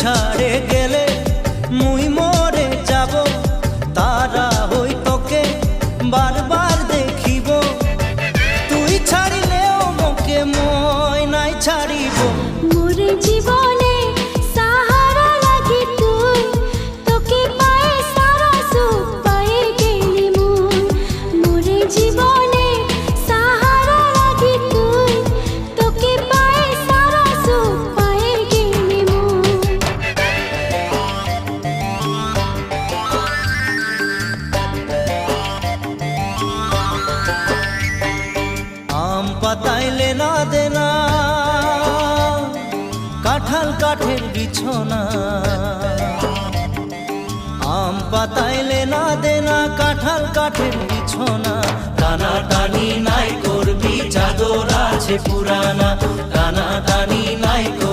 ছাড়ে গেলে মুই মরে যাব, তারা হই তোকে বারবার দেখিব। তুই ছাড়িলেও মোকে মই নাই ছাড়িব। মোর জীবনে সাহারা লাগি তুই, তোকে পায়ে সারা সুখ পায়ে গেলি মুই। মোর জীবনে সাহারা লাগি তুই, তোকে পায়ে সারা সুখ পায়ে গেলি মুই। আম পাতাইলে না দেনা, কাঁঠাল কাঠের বিছনা। আম পাতাইলে না দেনা, কাঁঠাল কাঠের বিছনা। টানা টানি নাই করবি, চাদর আছে পুরানা। টানা টানি নাই করবি।